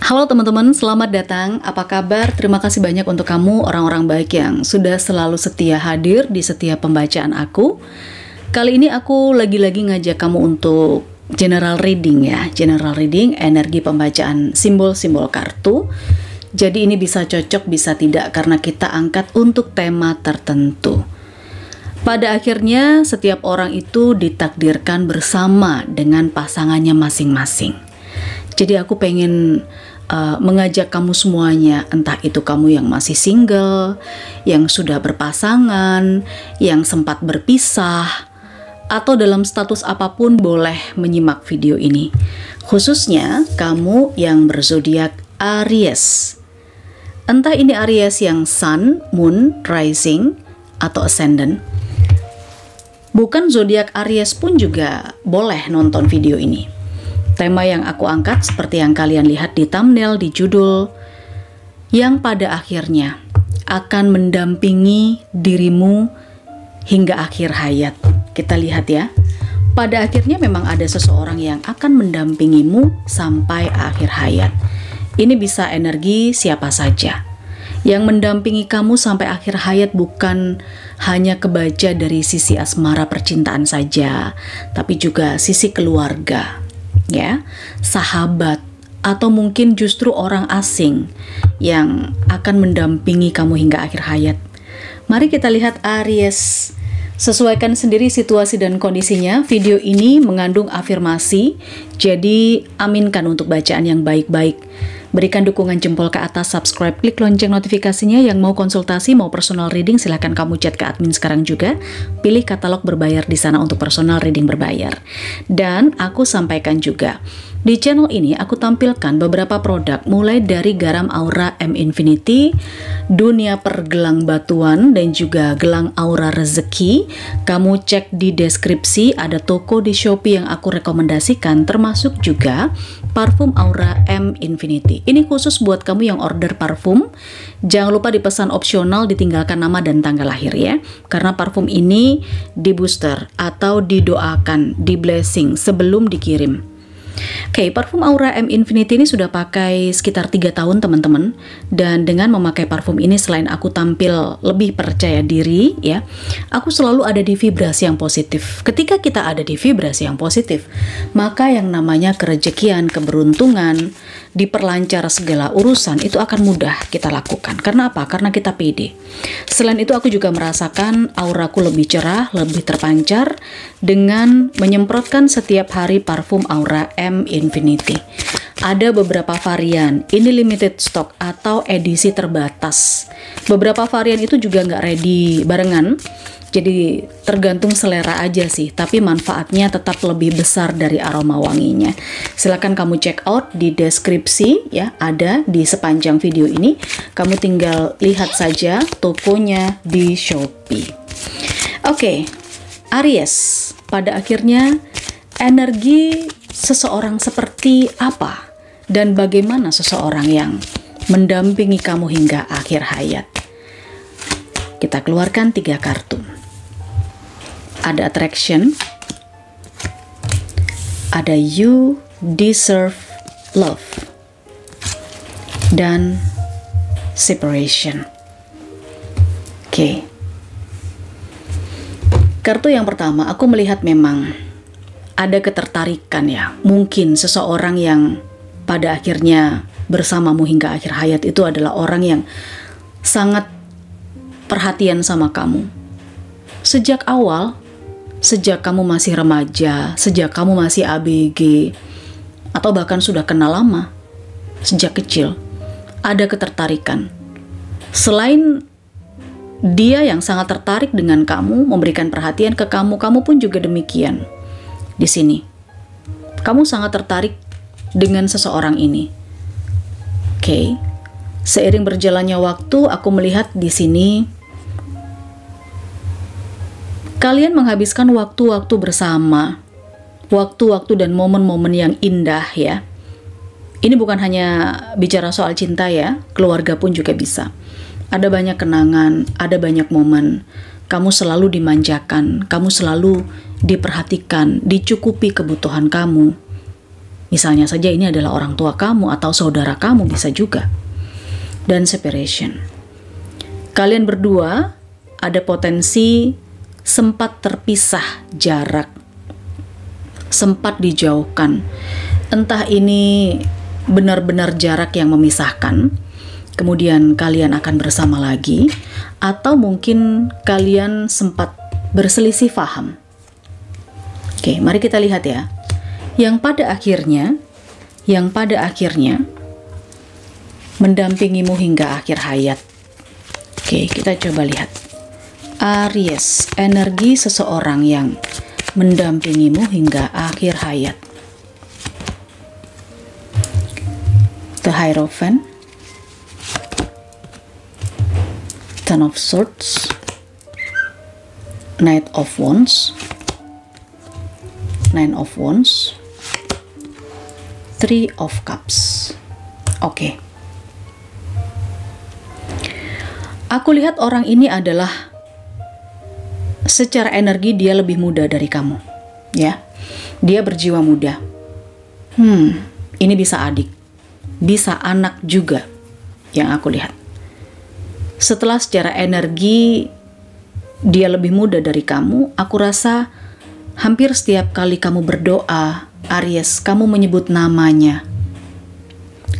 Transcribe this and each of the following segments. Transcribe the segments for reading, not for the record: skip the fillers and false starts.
Halo teman-teman, selamat datang. Apa kabar? Terima kasih banyak untuk kamu orang-orang baik yang sudah selalu setia hadir di setiap pembacaan aku. Kali ini aku lagi-lagi ngajak kamu untuk general reading ya. General reading, energi pembacaan simbol-simbol kartu. Jadi ini bisa cocok, bisa tidak karena kita angkat untuk tema tertentu. Pada akhirnya setiap orang itu ditakdirkan bersama dengan pasangannya masing-masing. Jadi aku pengen mengajak kamu semuanya, entah itu kamu yang masih single, yang sudah berpasangan, yang sempat berpisah, atau dalam status apapun boleh menyimak video ini. Khususnya kamu yang berzodiak Aries. Entah ini Aries yang Sun, Moon, Rising, atau Ascendant. Bukan zodiak Aries pun juga boleh nonton video ini. Tema yang aku angkat seperti yang kalian lihat di thumbnail, di judul, yang pada akhirnya akan mendampingi dirimu hingga akhir hayat. Kita lihat ya, pada akhirnya memang ada seseorang yang akan mendampingimu sampai akhir hayat. Ini bisa energi siapa saja. Yang mendampingi kamu sampai akhir hayat bukan hanya kebaca dari sisi asmara percintaan saja, tapi juga sisi keluarga. Ya, sahabat, atau mungkin justru orang asing yang akan mendampingi kamu hingga akhir hayat. Mari kita lihat Aries. Sesuaikan sendiri situasi dan kondisinya. Video ini mengandung afirmasi, jadi aminkan untuk bacaan yang baik-baik. Berikan dukungan jempol ke atas, subscribe, klik lonceng notifikasinya. Yang mau konsultasi, mau personal reading, silahkan kamu chat ke admin sekarang juga. Pilih katalog berbayar di sana untuk personal reading berbayar. Dan aku sampaikan juga, di channel ini aku tampilkan beberapa produk mulai dari garam aura M Infinity, dunia pergelang batuan, dan juga gelang aura rezeki. Kamu cek di deskripsi, ada toko di Shopee yang aku rekomendasikan, termasuk juga parfum aura M Infinity. Ini khusus buat kamu yang order parfum. Jangan lupa dipesan opsional, ditinggalkan nama dan tanggal lahir ya. Karena parfum ini di booster atau didoakan, di blessing sebelum dikirim. Oke, parfum aura M Infinity ini sudah pakai sekitar 3 tahun teman-teman. Dan dengan memakai parfum ini selain aku tampil lebih percaya diri ya, aku selalu ada di vibrasi yang positif. Ketika kita ada di vibrasi yang positif, maka yang namanya kerejekian, keberuntungan, diperlancar segala urusan itu akan mudah kita lakukan. Karena apa? Karena kita pede. Selain itu aku juga merasakan auraku lebih cerah, lebih terpancar dengan menyemprotkan setiap hari parfum aura M Infinity. Ada beberapa varian, ini limited stock atau edisi terbatas. Beberapa varian itu juga nggak ready barengan, jadi tergantung selera aja sih, tapi manfaatnya tetap lebih besar dari aroma wanginya. Silahkan kamu check out di deskripsi ya, ada di sepanjang video ini. Kamu tinggal lihat saja tokonya di Shopee. Oke, Aries, pada akhirnya energi seseorang seperti apa dan bagaimana seseorang yang mendampingi kamu hingga akhir hayat. Kita keluarkan 3 kartu. Ada attraction, ada you deserve love, dan separation. Oke. Kartu yang pertama, aku melihat memang ada ketertarikan ya. Mungkin seseorang yang pada akhirnya bersamamu hingga akhir hayat itu adalah orang yang sangat perhatian sama kamu. Sejak awal, sejak kamu masih remaja, sejak kamu masih ABG, atau bahkan sudah kenal lama, sejak kecil, ada ketertarikan. Selain dia yang sangat tertarik dengan kamu, memberikan perhatian ke kamu, kamu pun juga demikian. Di sini, kamu sangat tertarik dengan seseorang ini. Oke, seiring berjalannya waktu, aku melihat di sini kalian menghabiskan waktu-waktu bersama, waktu-waktu dan momen-momen yang indah ya. Ini bukan hanya bicara soal cinta ya, keluarga pun juga bisa. Ada banyak kenangan, ada banyak momen. Kamu selalu dimanjakan, kamu selalu diperhatikan, dicukupi kebutuhan kamu. Misalnya saja ini adalah orang tua kamu atau saudara kamu, bisa juga. Dan separation. Kalian berdua ada potensi sempat terpisah jarak, sempat dijauhkan. Entah ini benar-benar jarak yang memisahkan, kemudian kalian akan bersama lagi, atau mungkin kalian sempat berselisih paham. Oke, mari kita lihat ya. Yang pada akhirnya mendampingimu hingga akhir hayat. Oke, kita coba lihat. Aries, energi seseorang yang mendampingimu hingga akhir hayat. The Hierophant, Ten of Swords, Knight of Wands, Nine of Wands, Three of Cups. Oke. Aku lihat orang ini adalah secara energi dia lebih muda dari kamu, ya. Dia berjiwa muda. Ini bisa adik, bisa anak juga yang aku lihat. Setelah secara energi dia lebih muda dari kamu, aku rasa hampir setiap kali kamu berdoa, Aries, kamu menyebut namanya.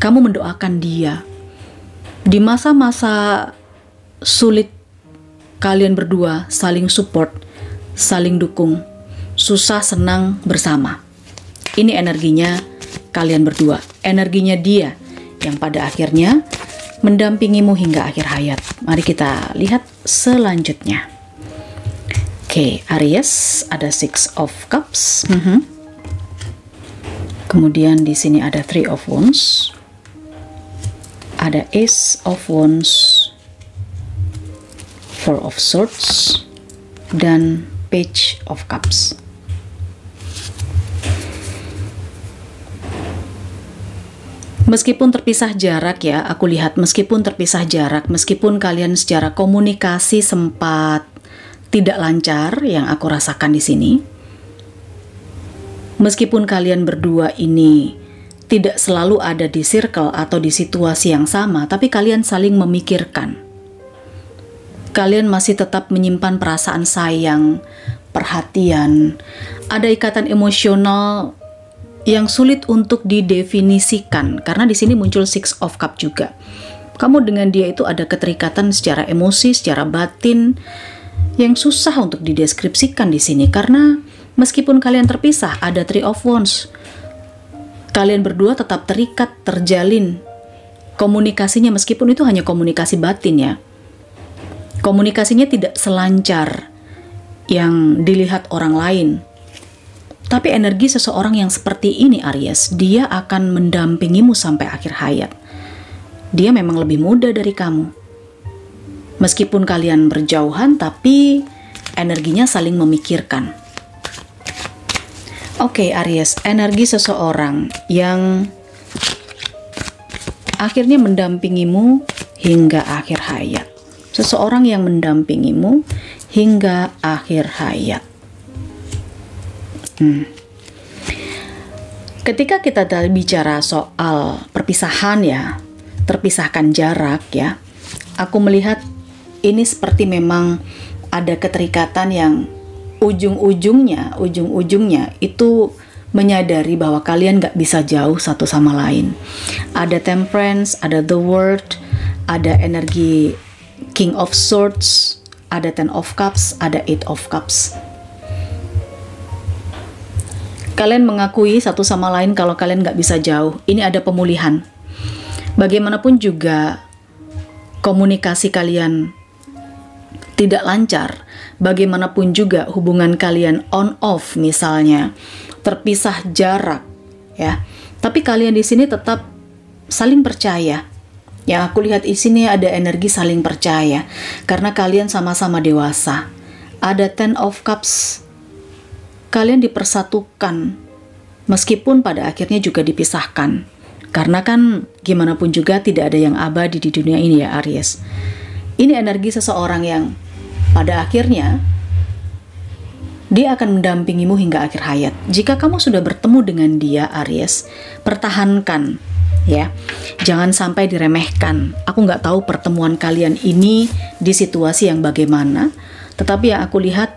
Kamu mendoakan dia. Di masa-masa sulit, kalian berdua saling support, saling dukung, susah senang bersama. Ini energinya kalian berdua, energinya dia yang pada akhirnya mendampingimu hingga akhir hayat. Mari kita lihat selanjutnya. Oke, Aries ada Six of Cups. Kemudian di sini ada Three of Wands, ada Ace of Wands, Four of Swords, dan Page of Cups. Meskipun terpisah jarak ya, aku lihat meskipun terpisah jarak, meskipun kalian secara komunikasi sempat tidak lancar yang aku rasakan di sini. Meskipun kalian berdua ini tidak selalu ada di circle atau di situasi yang sama, tapi kalian saling memikirkan. Kalian masih tetap menyimpan perasaan sayang, perhatian, ada ikatan emosional yang sulit untuk didefinisikan, karena di sini muncul Six of Cups juga. Kamu dengan dia itu ada keterikatan secara emosi, secara batin yang susah untuk dideskripsikan di sini, karena meskipun kalian terpisah, ada Three of Wands. Kalian berdua tetap terikat, terjalin. Komunikasinya meskipun itu hanya komunikasi batin ya. Komunikasinya tidak selancar yang dilihat orang lain. Tapi energi seseorang yang seperti ini Aries, dia akan mendampingimu sampai akhir hayat. Dia memang lebih muda dari kamu. Meskipun kalian berjauhan, tapi energinya saling memikirkan. Oke, Aries, energi seseorang yang akhirnya mendampingimu hingga akhir hayat. Seseorang yang mendampingimu hingga akhir hayat. Ketika kita bicara soal perpisahan ya, terpisahkan jarak ya, aku melihat ini seperti memang ada keterikatan yang ujung-ujungnya itu menyadari bahwa kalian gak bisa jauh satu sama lain. Ada Temperance, ada The World, ada energi King of Swords, ada Ten of Cups, ada Eight of Cups. Kalian mengakui satu sama lain kalau kalian gak bisa jauh. Ini ada pemulihan. Bagaimanapun juga komunikasi kalian tidak lancar, bagaimanapun juga hubungan kalian on off misalnya, terpisah jarak ya. Tapi kalian di sini tetap saling percaya. Yang aku lihat di sini ada energi saling percaya karena kalian sama-sama dewasa. Ada Ten of Cups. Kalian dipersatukan meskipun pada akhirnya juga dipisahkan. Karena kan gimana pun juga tidak ada yang abadi di dunia ini ya Aries. Ini energi seseorang yang pada akhirnya Dia akan mendampingimu hingga akhir hayat. Jika kamu sudah bertemu dengan dia, Aries, pertahankan ya. Jangan sampai diremehkan. Aku nggak tahu pertemuan kalian ini di situasi yang bagaimana, tetapi yang aku lihat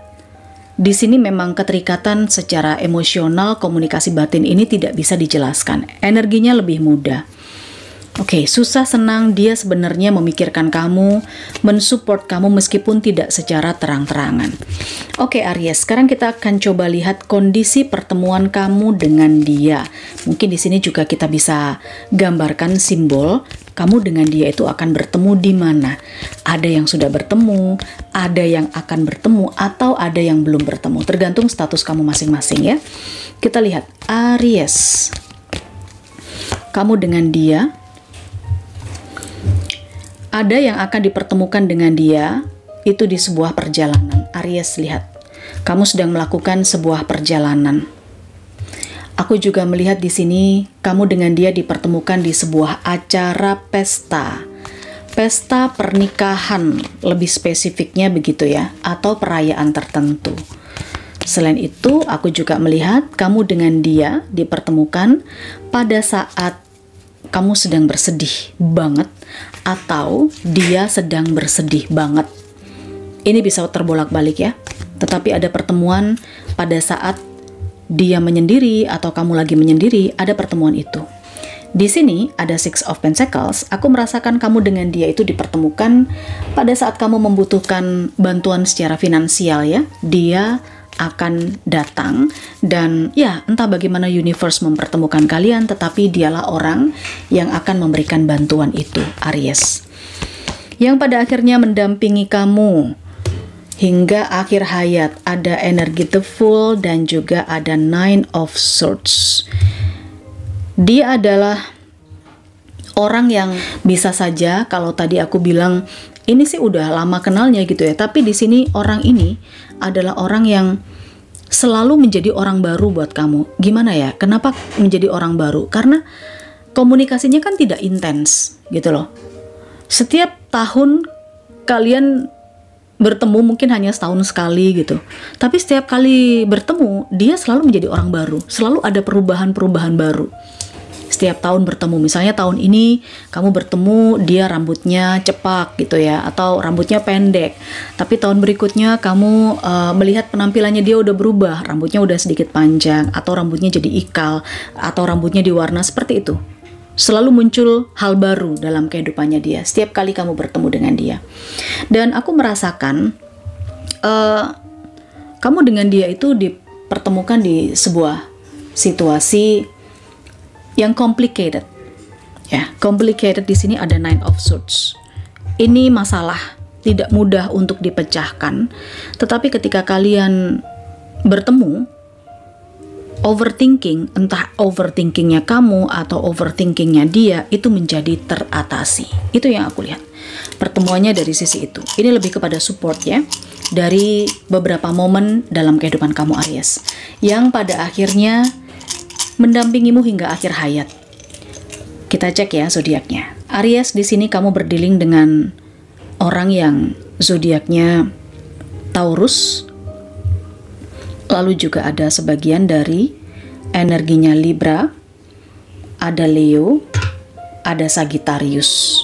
di sini memang keterikatan secara emosional, komunikasi batin ini tidak bisa dijelaskan. Energinya lebih mudah. Oke, susah senang dia sebenarnya memikirkan kamu, mensupport kamu meskipun tidak secara terang-terangan. Oke Aries, sekarang kita akan coba lihat kondisi pertemuan kamu dengan dia. Mungkin di sini juga kita bisa gambarkan simbol kamu dengan dia itu akan bertemu di mana. Ada yang sudah bertemu, ada yang akan bertemu, atau ada yang belum bertemu. Tergantung status kamu masing-masing ya. Kita lihat Aries. Kamu dengan dia. Ada yang akan dipertemukan dengan dia itu di sebuah perjalanan. Aries, lihat. Kamu sedang melakukan sebuah perjalanan. Aku juga melihat di sini kamu dengan dia dipertemukan di sebuah acara pesta. Pesta pernikahan, lebih spesifiknya begitu ya, atau perayaan tertentu. Selain itu, aku juga melihat kamu dengan dia dipertemukan pada saat kamu sedang bersedih banget atau dia sedang bersedih banget. Ini bisa terbolak-balik ya. Tetapi ada pertemuan pada saat dia menyendiri atau kamu lagi menyendiri, ada pertemuan itu. Di sini ada Six of Pentacles. Aku merasakan kamu dengan dia itu dipertemukan pada saat kamu membutuhkan bantuan secara finansial ya. Dia akan datang dan ya entah bagaimana universe mempertemukan kalian, tetapi dialah orang yang akan memberikan bantuan itu, Aries, yang pada akhirnya mendampingi kamu hingga akhir hayat. Ada energi The Fool dan juga ada Nine of Swords. Dia adalah orang yang bisa saja kalau tadi aku bilang ini sih udah lama kenalnya gitu ya, tapi di sini orang ini adalah orang yang selalu menjadi orang baru buat kamu. Gimana ya? Kenapa menjadi orang baru? Karena komunikasinya kan tidak intens gitu loh. Setiap tahun kalian bertemu mungkin hanya setahun sekali gitu. Tapi setiap kali bertemu, dia selalu menjadi orang baru. Selalu ada perubahan-perubahan baru. Setiap tahun bertemu, misalnya tahun ini kamu bertemu dia rambutnya cepak gitu ya, atau rambutnya pendek. Tapi tahun berikutnya kamu melihat penampilannya dia udah berubah, rambutnya udah sedikit panjang, atau rambutnya jadi ikal, atau rambutnya diwarna seperti itu. Selalu muncul hal baru dalam kehidupannya dia setiap kali kamu bertemu dengan dia. Dan aku merasakan kamu dengan dia itu dipertemukan di sebuah situasi yang complicated. Ya, complicated di sini ada Nine of Swords. Ini masalah tidak mudah untuk dipecahkan, tetapi ketika kalian bertemu, overthinking, entah overthinkingnya kamu atau overthinkingnya dia, itu menjadi teratasi. Itu yang aku lihat. Pertemuannya dari sisi itu. Ini lebih kepada support ya, dari beberapa momen dalam kehidupan kamu Aries, yang pada akhirnya mendampingimu hingga akhir hayat. Kita cek ya zodiaknya. Aries, di sini kamu berdealing dengan orang yang zodiaknya Taurus. Lalu juga ada sebagian dari energinya Libra, ada Leo, ada Sagittarius,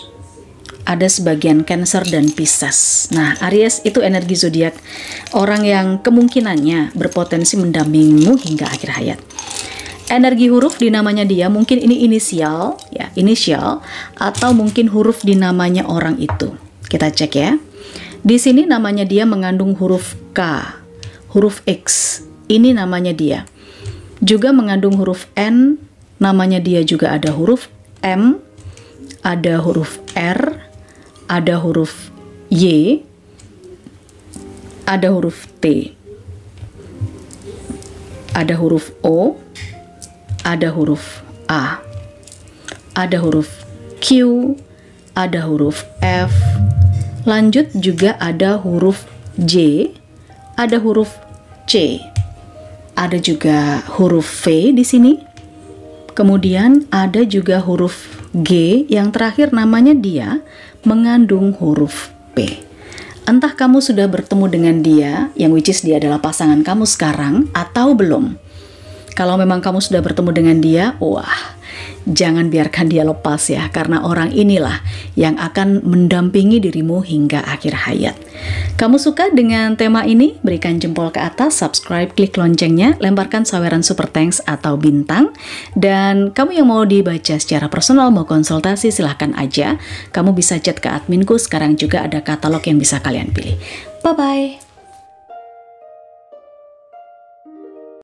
ada sebagian Cancer dan Pisces. Nah, Aries itu energi zodiak orang yang kemungkinannya berpotensi mendampingimu hingga akhir hayat. Energi huruf di namanya dia, mungkin ini inisial ya, inisial, atau mungkin huruf di namanya orang itu. Kita cek ya. Di sini namanya dia mengandung huruf K, huruf X, ini namanya dia. Juga mengandung huruf N, namanya dia juga ada huruf M, ada huruf R, ada huruf Y, ada huruf T, ada huruf O, ada huruf A, ada huruf Q, ada huruf F, lanjut juga ada huruf J, ada huruf C, ada juga huruf V di sini. Kemudian ada juga huruf G yang terakhir namanya dia mengandung huruf P. Entah kamu sudah bertemu dengan dia, yang which is dia adalah pasangan kamu sekarang, atau belum. Kalau memang kamu sudah bertemu dengan dia, wah, jangan biarkan dia lepas ya, karena orang inilah yang akan mendampingi dirimu hingga akhir hayat. Kamu suka dengan tema ini? Berikan jempol ke atas, subscribe, klik loncengnya, lemparkan saweran super thanks atau bintang. Dan kamu yang mau dibaca secara personal, mau konsultasi, silahkan aja. Kamu bisa chat ke adminku, sekarang juga ada katalog yang bisa kalian pilih. Bye-bye!